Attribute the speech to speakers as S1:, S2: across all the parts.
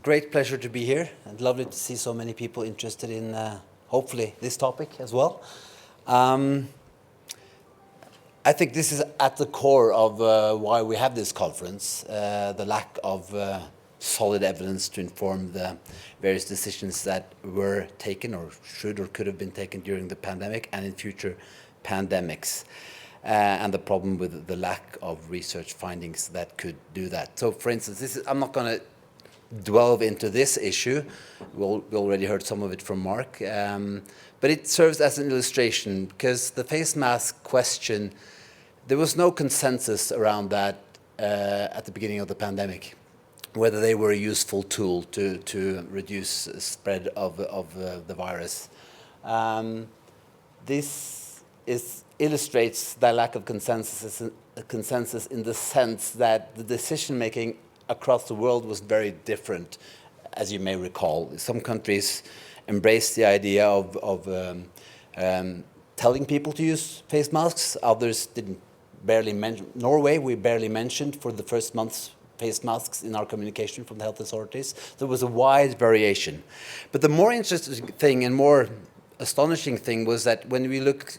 S1: great pleasure to be here, and lovely to see so many people interested in, hopefully, this topic as well. I think this is at the core of why we have this conference, the lack of solid evidence to inform the various decisions that were taken or should or could have been taken during the pandemic and in future pandemics. And the problem with the lack of research findings that could do that. So, for instance, I'm not going to delve into this issue. We already heard some of it from Mark. But it serves as an illustration, because the face mask question, there was no consensus around that at the beginning of the pandemic, whether they were a useful tool to reduce spread of the virus. This illustrates the lack of consensus in the sense that the decision-making across the world was very different, as you may recall. Some countries embraced the idea of telling people to use face masks. Others didn't. Barely mention. Norway, we barely mentioned for the first months face masks in our communication from the health authorities. There was a wide variation. But the more interesting thing and more astonishing thing was that when we look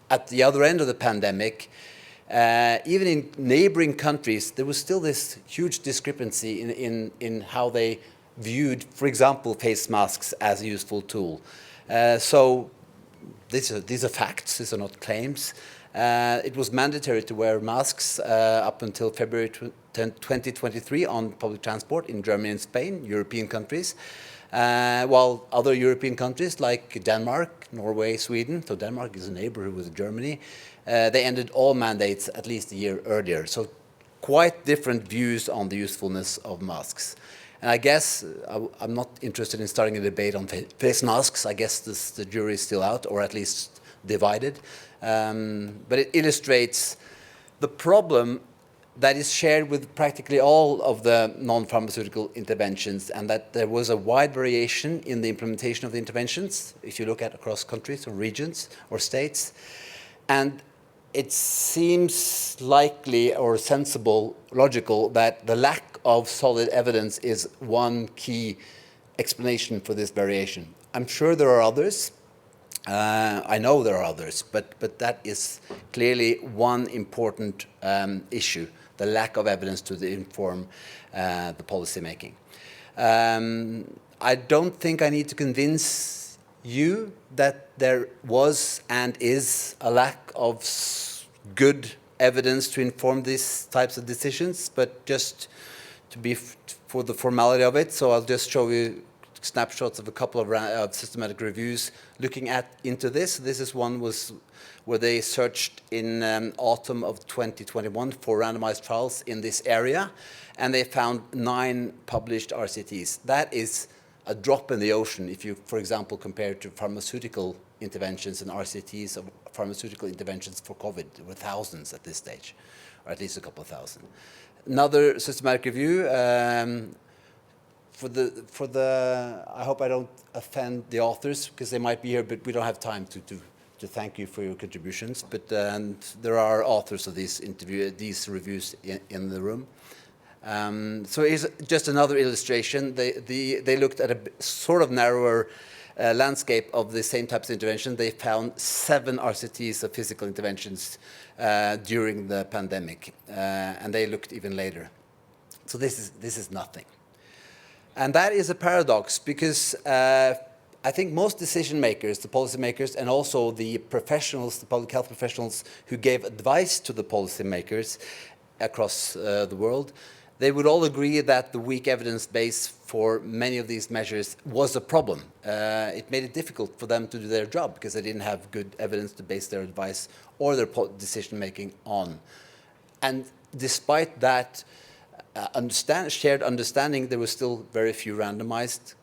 S1: at the other end of the pandemic, even in neighboring countries, there was still this huge discrepancy in how they viewed, for example, face masks as a useful tool. So these are facts, these are not claims. It was mandatory to wear masks up until February 2023 on public transport in Germany and Spain, European countries. While other European countries like Denmark, Norway, Sweden, so Denmark is a neighbor with Germany, they ended all mandates at least a year earlier. So quite different views on the usefulness of masks. And I guess I'm not interested in starting a debate on face masks. I guess the jury is still out, or at least divided. But it illustrates the problem that is shared with practically all of the non-pharmaceutical interventions, and that there was a wide variation in the implementation of the interventions, if you look at across countries or regions or states. And it seems likely or sensible, logical, that the lack of solid evidence is one key explanation for this variation. I'm sure there are others. I know there are others, but that is clearly one important issue, the lack of evidence to inform the policy making. I don't think I need to convince you that there was and is a lack of good evidence to inform these types of decisions, but just to be for the formality of it, so I'll just show you snapshots of a couple of systematic reviews looking into this. This is one where they searched in autumn of 2021 for randomized trials in this area, and they found 9 published RCTs. That is a drop in the ocean if you, for example, compare it to pharmaceutical interventions and RCTs of pharmaceutical interventions for COVID. There were thousands at this stage, or at least a couple of thousand. Another systematic review, I hope I don't offend the authors, because they might be here, but we don't have time to thank you for your contributions. But there are authors of these reviews in the room. So here's just another illustration. They looked at a sort of narrower landscape of the same types of intervention. They found 7 RCTs of physical interventions during the pandemic, and they looked even later. So this is nothing. And that is a paradox, because I think most decision makers, the policy makers, and also the professionals, the public health professionals who gave advice to the policy makers across the world, they would all agree that the weak evidence base for many of these measures was a problem. It made it difficult for them to do their job, because they didn't have good evidence to base their advice or their decision making on. And despite that shared understanding, there was still very few randomized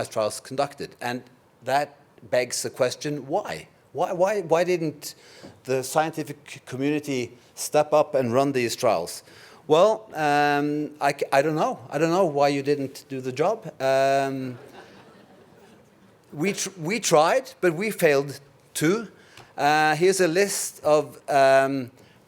S1: trials conducted. And that begs the question, why? Why didn't the scientific community step up and run these trials? Well, I don't know. I don't know why you didn't do the job. We tried, but we failed too. Here's a list of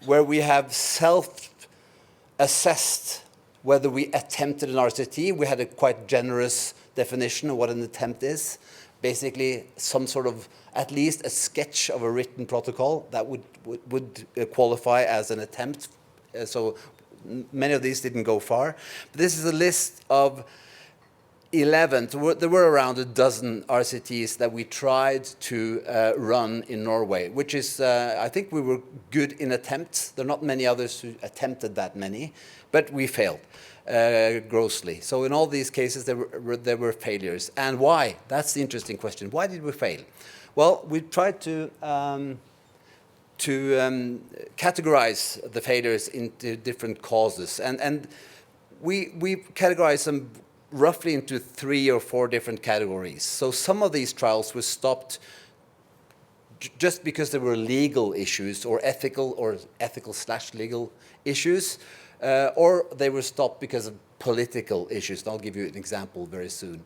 S1: where we have self-assessed whether we attempted an RCT. We had a quite generous definition of what an attempt is. Basically, some sort of, at least a sketch of a written protocol that would qualify as an attempt. So many of these didn't go far. But this is a list of 11. There were around a dozen RCTs that we tried to run in Norway, which is, I think we were good in attempts. There are not many others who attempted that many, but we failed grossly. So in all these cases, there were failures. And why? That's the interesting question. Why did we fail? Well, we tried to categorize the failures into different causes. And we categorized them roughly into 3 or 4 different categories. So some of these trials were stopped just because there were legal issues or ethical/legal issues, or they were stopped because of political issues. And I'll give you an example very soon.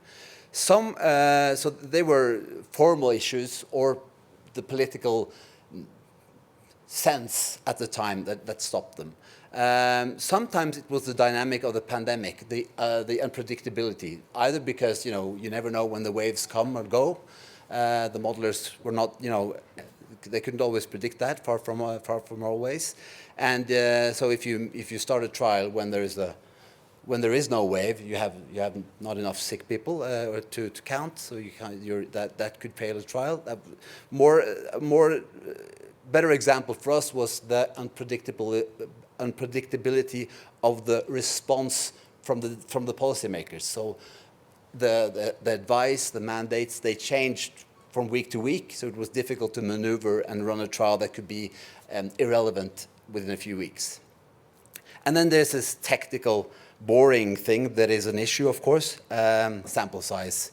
S1: Some, so they were formal issues or the political sense at the time that stopped them. Sometimes it was the dynamic of the pandemic, the unpredictability, either because you never know when the waves come or go. The modelers were not, they couldn't always predict that, far from always. And so if you start a trial when there is no wave, you have not enough sick people to count, so that could fail a trial. Better example for us was the unpredictability of the response from the policymakers. So the advice, the mandates, they changed from week to week, so it was difficult to maneuver and run a trial that could be irrelevant within a few weeks. And then there's this technical, boring thing that is an issue, of course, sample size.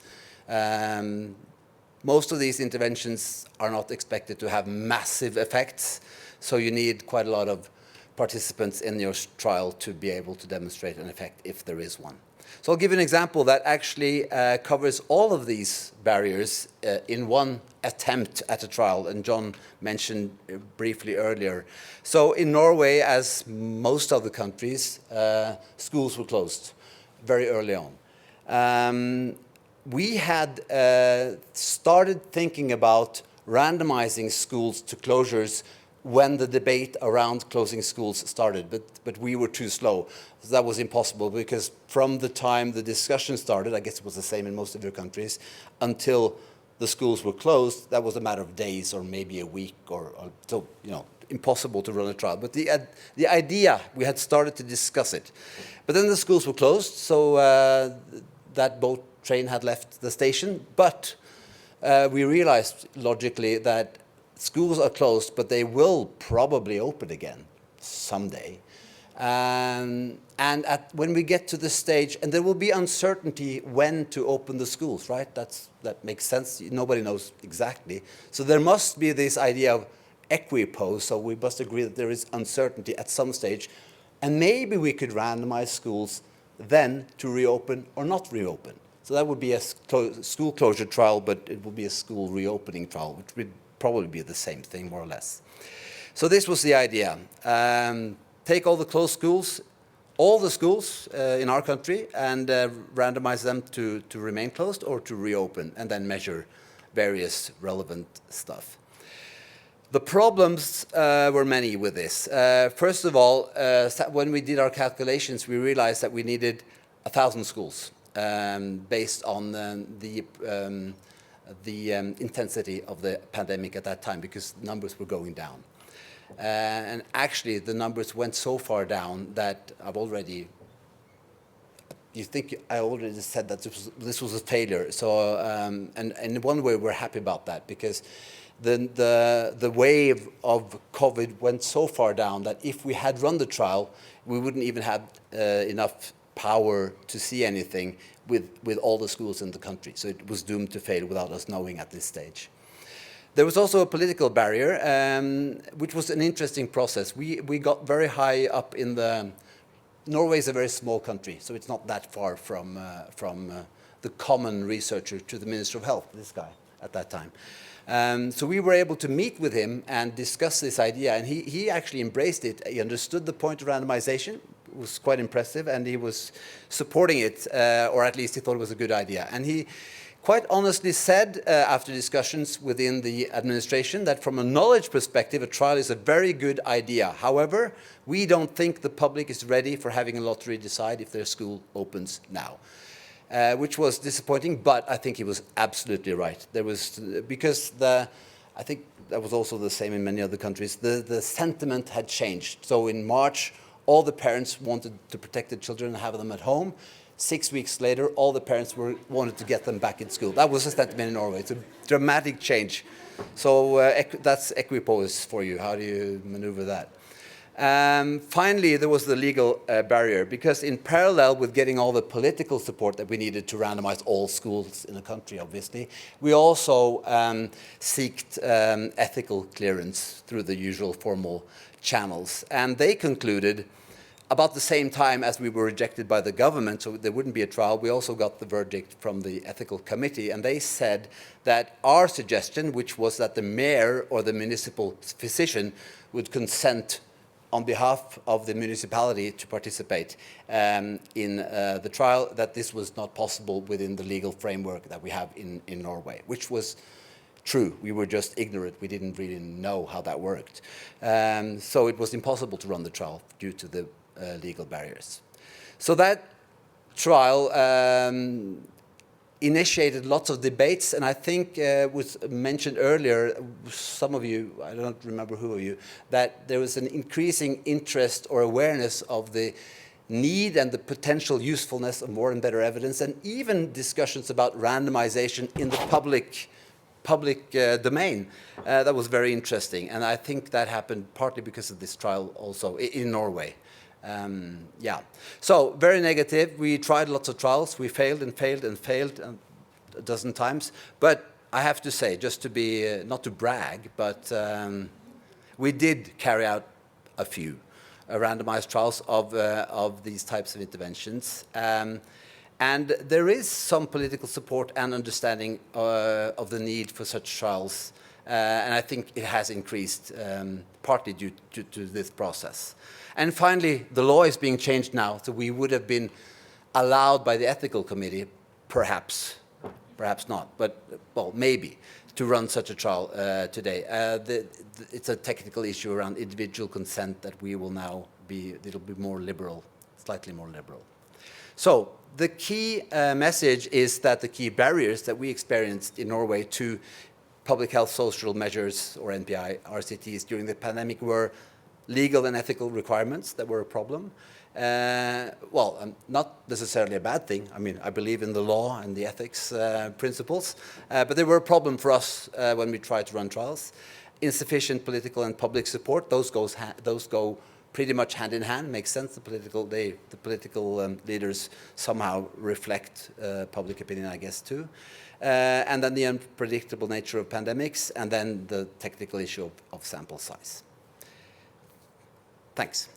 S1: Most of these interventions are not expected to have massive effects, so you need quite a lot of participants in your trial to be able to demonstrate an effect if there is one. So I'll give you an example that actually covers all of these barriers in one attempt at a trial, and John mentioned briefly earlier. So in Norway, as most other countries, schools were closed very early on. We had started thinking about randomizing schools to closures when the debate around closing schools started, but we were too slow. So that was impossible, because from the time the discussion started, I guess it was the same in most of your countries, until the schools were closed, that was a matter of days or maybe a week, or so, impossible to run a trial. But the idea, we had started to discuss it. But then the schools were closed, so that boat train had left the station, but we realized logically that schools are closed, but they will probably open again someday. And when we get to the stage, and there will be uncertainty when to open the schools, right? That makes sense. Nobody knows exactly. So there must be this idea of equipoise, so we must agree that there is uncertainty at some stage. And maybe we could randomize schools then to reopen or not reopen. So that would be a school closure trial, but it would be a school reopening trial, which would probably be the same thing, more or less. So this was the idea. Take all the closed schools, all the schools in our country, and randomize them to remain closed or to reopen, and then measure various relevant stuff. The problems were many with this. First of all, when we did our calculations, we realized that we needed 1,000 schools based on the intensity of the pandemic at that time, because numbers were going down. And actually, the numbers went so far down that I already said that this was a failure. So, and in one way, we're happy about that, because the wave of COVID went so far down that if we had run the trial, we wouldn't even have enough power to see anything with all the schools in the country. So it was doomed to fail without us knowing at this stage. There was also a political barrier, which was an interesting process. We got very high up in the... Norway is a very small country, so it's not that far from the common researcher to the Minister of Health, this guy, at that time. So we were able to meet with him and discuss this idea, and he actually embraced it. He understood the point of randomization, was quite impressive, and he was supporting it, or at least he thought it was a good idea. And he quite honestly said, after discussions within the administration, that from a knowledge perspective, a trial is a very good idea. However, we don't think the public is ready for having a lottery decide if their school opens now. Which was disappointing, but I think he was absolutely right. There was, because I think that was also the same in many other countries, the sentiment had changed. So in March, all the parents wanted to protect the children and have them at home. 6 weeks later, all the parents wanted to get them back in school. That was the sentiment in Norway. It's a dramatic change. So that's equipoise for you. How do you maneuver that? Finally, there was the legal barrier, because in parallel with getting all the political support that we needed to randomize all schools in the country, obviously, we also sought ethical clearance through the usual formal channels. And they concluded, about the same time as we were rejected by the government, so there wouldn't be a trial, we also got the verdict from the ethical committee, and they said that our suggestion, which was that the mayor or the municipal physician would consent on behalf of the municipality to participate in the trial, that this was not possible within the legal framework that we have in Norway, which was true. We were just ignorant. We didn't really know how that worked. So it was impossible to run the trial due to the legal barriers. So that trial initiated lots of debates, and I think was mentioned earlier, some of you, I don't remember who of you, that there was an increasing interest or awareness of the need and the potential usefulness of more and better evidence, and even discussions about randomization in the public domain. That was very interesting, and I think that happened partly because of this trial also in Norway. Yeah, so very negative. We tried lots of trials. We failed and failed and failed a dozen times. But I have to say, just to be, not to brag, but we did carry out a few randomized trials of these types of interventions. And there is some political support and understanding of the need for such trials. And I think it has increased, partly due to this process. And finally, the law is being changed now, so we would have been allowed by the ethical committee, perhaps not, but well, maybe, to run such a trial today. It's a technical issue around individual consent that we will now be, it'll be more liberal, slightly more liberal. So the key message is that the key barriers that we experienced in Norway to public health social measures, or NPI, RCTs, during the pandemic were legal and ethical requirements that were a problem. Well, not necessarily a bad thing. I mean, I believe in the law and the ethics principles, but they were a problem for us when we tried to run trials. Insufficient political and public support, those go pretty much hand in hand. Makes sense. The political leaders somehow reflect public opinion, I guess, too. And then the unpredictable nature of pandemics, and then the technical issue of sample size. Thanks.